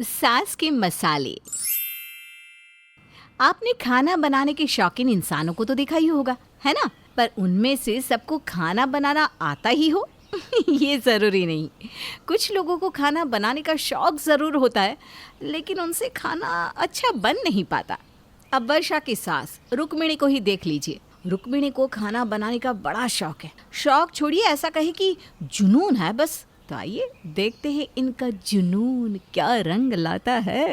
सास के मसाले। आपने खाना बनाने के शौकीन इंसानों को तो देखा ही होगा, है ना? पर उनमें से सबको खाना बनाना आता ही हो ये ज़रूरी नहीं। कुछ लोगों को खाना बनाने का शौक ज़रूर होता है, लेकिन उनसे खाना अच्छा बन नहीं पाता। अब वर्षा की सास रुक्मिणी को ही देख लीजिए। रुक्मिणी को खाना बनाने का बड़ा शौक है। शौक छोड़िए, ऐसा कहे कि जुनून है बस। तो आइए देखते हैं इनका जुनून क्या रंग लाता है।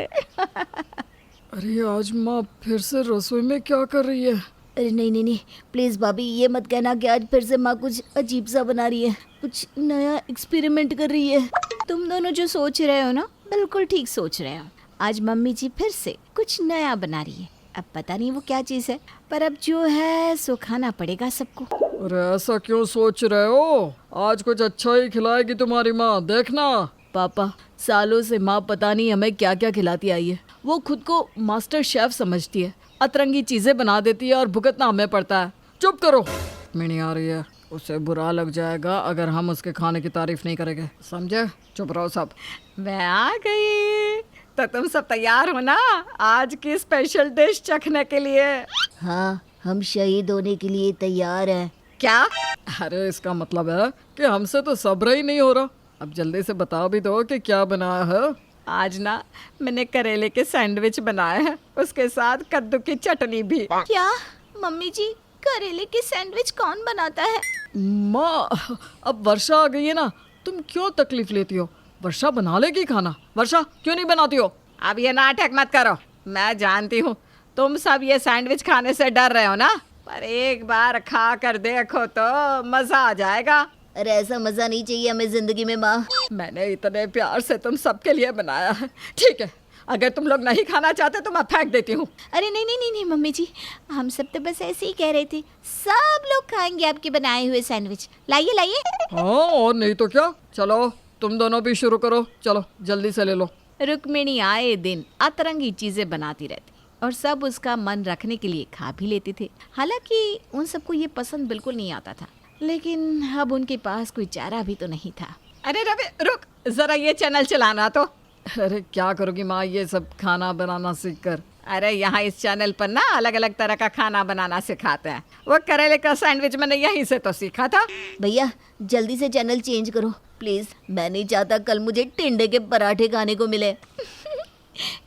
अरे आज माँ फिर से रसोई में क्या कर रही है? अरे नहीं नहीं नहीं, प्लीज़ भाभी ये मत कहना कि आज फिर से माँ कुछ अजीब सा बना रही है, कुछ नया एक्सपेरिमेंट कर रही है। तुम दोनों जो सोच रहे हो ना, बिल्कुल ठीक सोच रहे हो। आज मम्मी जी फिर से कुछ नया बना रही है। अब पता नहीं वो क्या चीज़ है, पर अब जो है सो खाना पड़ेगा सबको। अरे ऐसा क्यों सोच रहे हो? आज कुछ अच्छा ही खिलाएगी तुम्हारी माँ, देखना। पापा, सालों से माँ पता नहीं हमें क्या क्या खिलाती आई है। वो खुद को मास्टर शेफ समझती है, अतरंगी चीजें बना देती है और भुगतना हमें पड़ता है। चुप करो। मिनी आ रही है, उसे बुरा लग जाएगा अगर हम उसके खाने की तारीफ नहीं करेंगे, समझे? चुप रहो सब। मैं आ गई, तो तुम सब तैयार हो ना आज की स्पेशल डिश चखने के लिए? हाँ, हम शहीद होने के लिए तैयार हैं। क्या? अरे इसका मतलब है कि हमसे तो सब्र ही नहीं हो रहा। अब जल्दी से बता भी दो कि क्या बनाया है। आज ना मैंने करेले के सैंडविच बनाए हैं, उसके साथ कद्दू की चटनी भी। क्या मम्मी जी, करेले के सैंडविच कौन बनाता है? माँ, अब वर्षा आ गई है ना, तुम क्यों तकलीफ लेती हो? वर्षा बना लेगी खाना। वर्षा क्यों नहीं बनाती हो? अब ये नाटक मत करो। मैं जानती हूँ तुम सब ये सैंडविच खाने से डर रहे हो ना, पर एक बार खा कर देखो तो मजा आ जाएगा। अरे ऐसा मजा नहीं चाहिए हमें जिंदगी में माँ। मैंने इतने प्यार से तुम सबके लिए बनाया है। ठीक है, अगर तुम लोग नहीं खाना चाहते तो मैं फेंक देती हूँ। अरे नहीं नहीं नहीं नहीं मम्मी जी, हम सब तो बस ऐसे ही कह रहे थे। सब लोग खाएंगे आपके बनाए हुए सैंडविच। लाइए लाइए। हाँ और नहीं तो क्या। चलो तुम दोनों भी शुरू करो, चलो जल्दी से ले लो। रुक्मिणी आए दिन अतरंगी चीजें बनाती रहती और सब उसका मन रखने के लिए खा भी लेते थे। हालांकि उन सबको ये पसंद बिल्कुल नहीं आता था, लेकिन अब उनके पास कोई चारा भी तो नहीं था। अरे रवि रुक, जरा ये चैनल चलाना तो। अरे क्या करोगी माँ ये सब खाना बनाना सीख कर? अरे यहाँ इस चैनल पर ना अलग अलग तरह का खाना बनाना सिखाते हैं। वो करेले का सैंडविच मैंने यहीं से तो सीखा था। भैया जल्दी से चैनल चेंज करो प्लीज। मैं नहीं चाहता कल मुझे टिंडे के पराठे खाने को मिले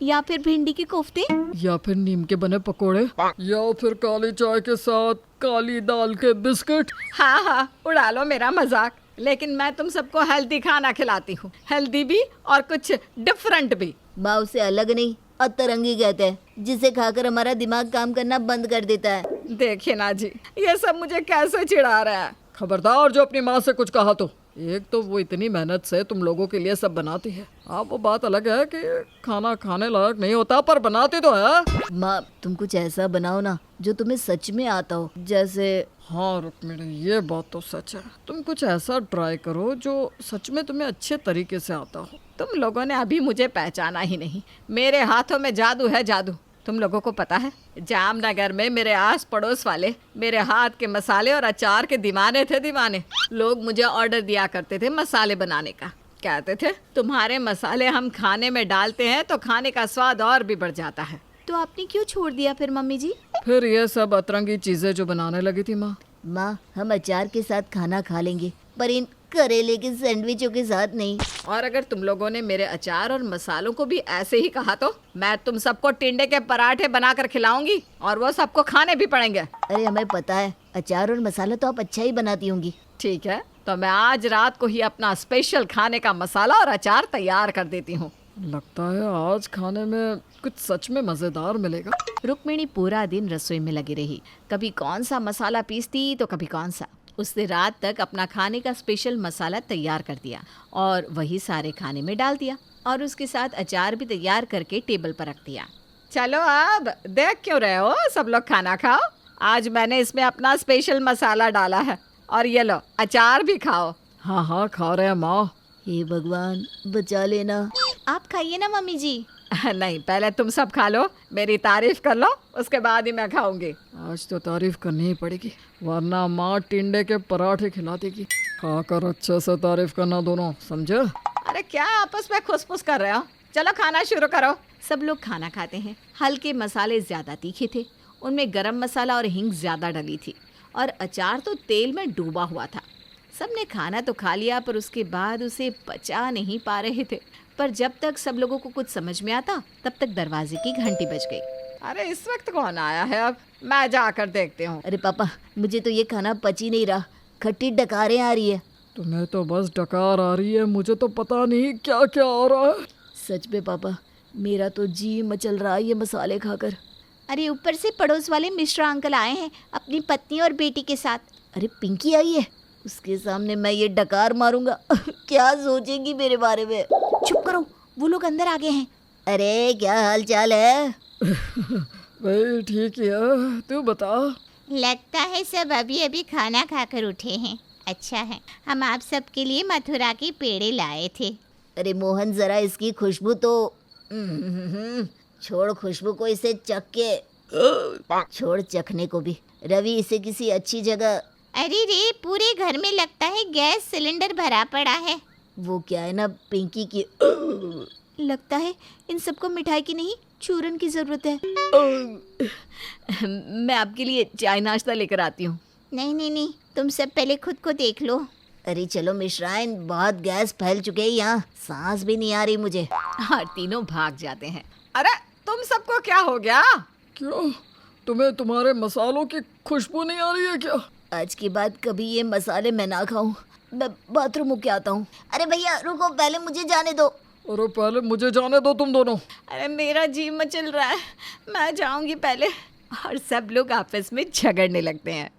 या फिर भिंडी के कोफ्ते, या फिर नीम के बने पकोड़े, या फिर काली चाय के साथ काली दाल के बिस्किट। हाँ हाँ उड़ा लो मेरा मजाक, लेकिन मैं तुम सबको हेल्दी खाना खिलाती हूँ। हेल्दी भी और कुछ डिफरेंट भी। माँ उसे अलग नहीं, अतरंगी कहते हैं, जिसे खाकर हमारा दिमाग काम करना बंद कर देता है। देखिए ना जी, ये सब मुझे कैसे चिढ़ा रहा है। खबरदार जो अपनी माँ से कुछ कहा तो। एक तो वो इतनी मेहनत से तुम लोगों के लिए सब बनाती है। अब वो बात अलग है कि खाना खाने लायक नहीं होता, पर बनाती तो है। माँ तुम कुछ ऐसा बनाओ ना जो तुम्हें सच में आता हो, जैसे। हाँ रुक्मिणी, ये बात तो सच है। तुम कुछ ऐसा ट्राई करो जो सच में तुम्हें अच्छे तरीके से आता हो। तुम लोगों ने अभी मुझे पहचाना ही नहीं। मेरे हाथों में जादू है, जादू। तुम लोगों को पता है, जामनगर में मेरे आस पड़ोस वाले मेरे हाथ के मसाले और अचार के दीवाने थे, दीवाने। लोग मुझे ऑर्डर दिया करते थे मसाले बनाने का। कहते थे तुम्हारे मसाले हम खाने में डालते हैं तो खाने का स्वाद और भी बढ़ जाता है। तो आपने क्यों छोड़ दिया फिर मम्मी जी? फिर ये सब अतरंगी चीजें जो बनाने लगी थी माँ। माँ हम अचार के साथ खाना खा लेंगे, पर इन करेले के सैंडविचों के साथ नहीं। और अगर तुम लोगों ने मेरे अचार और मसालों को भी ऐसे ही कहा तो मैं तुम सबको टिंडे के पराठे बनाकर खिलाऊंगी और वो सबको खाने भी पड़ेंगे। अरे हमें पता है, अचार और मसाला तो आप अच्छा ही बनाती होंगी। ठीक है, तो मैं आज रात को ही अपना स्पेशल खाने का मसाला और अचार तैयार कर देती हूँ। लगता है आज खाने में कुछ सच में मजेदार मिलेगा। रुक्मिणी पूरा दिन रसोई में लगी रही। कभी कौन सा मसाला पीसती तो कभी कौन सा। उसने रात तक अपना खाने का स्पेशल मसाला तैयार कर दिया और वही सारे खाने में डाल दिया और उसके साथ अचार भी तैयार करके टेबल पर रख दिया। चलो अब देख क्यों रहे हो, सब लोग खाना खाओ। आज मैंने इसमें अपना स्पेशल मसाला डाला है और ये लो अचार भी खाओ। हाँ हाँ खा रहे हैं माँ। हे भगवान बचा लेना। आप खाइए ना मम्मी जी। नहीं, पहले तुम सब खा लो, मेरी तारीफ कर लो, उसके बाद ही मैं खाऊंगी। आज तो तारीफ करनी ही पड़ेगी, वरना माँ टिंडे के पराठे खिला देगी। खाकर अच्छे से तारीफ करना दोनों, समझे? अरे क्या आपस में खुसफुस कर रहे हो? चलो खाना शुरू करो। सब लोग खाना खाते हैं। हल्के मसाले ज्यादा तीखे थे, उनमें गरम मसाला और हींग ज्यादा डली थी और अचार तो तेल में डूबा हुआ था। सबने खाना तो खा लिया पर उसके बाद उसे पचा नहीं पा रहे थे। पर जब तक सब लोगों को कुछ समझ में आता तब तक दरवाजे की घंटी बज गई। अरे इस वक्त कौन आया है? अब मैं जाकर देखती हूँ। अरे पापा, मुझे तो ये खाना पच ही नहीं रहा, खट्टी डकारें आ रही है। तुम्हें तो बस डकार आ रही है, मुझे तो पता नहीं क्या क्या आ रहा है। सच में पापा, मेरा तो जी मचल रहा है ये मसाले खाकर। अरे ऊपर से पड़ोस वाले मिश्रा अंकल आए हैं अपनी पत्नी और बेटी के साथ। अरे पिंकी आई है, उसके सामने मैं ये डकार मारूंगा। क्या सोचेगी मेरे बारे में? चुप करो, वो लोग अंदर आ गए हैं। अरे क्या हाल चाल है? भाई ठीक है, तू बता। लगता है सब अभी अभी खाना खाकर उठे हैं। अच्छा है, हम आप सबके लिए मथुरा के पेड़े लाए थे। अरे मोहन, जरा इसकी खुशबू तो छोड़ खुशबू को, इसे चख के छोड़ चखने को भी। रवि, इसे किसी अच्छी जगह। अरे रे, पूरे घर में लगता है गैस सिलेंडर भरा पड़ा है। वो क्या है ना पिंकी की, लगता है इन सबको मिठाई की नहीं चूरन की जरूरत है। मैं आपके लिए चाय नाश्ता लेकर आती हूँ। नहीं नहीं नहीं, तुम सब पहले खुद को देख लो। अरे चलो मिश्राइन, बहुत गैस फैल चुके हैं यहाँ, सांस भी नहीं आ रही मुझे। और तीनों भाग जाते हैं। अरे तुम सबको क्या हो गया? क्यों, तुम्हें तुम्हारे मसालों की खुशबू नहीं आ रही है क्या? आज के बाद कभी ये मसाले मैं ना खाऊं। मैं बाथरूम होके आता हूँ। अरे भैया रुको, पहले मुझे जाने दो। अरे पहले मुझे जाने दो तुम दोनों। अरे मेरा जी मचल रहा है, मैं जाऊंगी पहले। और सब लोग आपस में झगड़ने लगते हैं।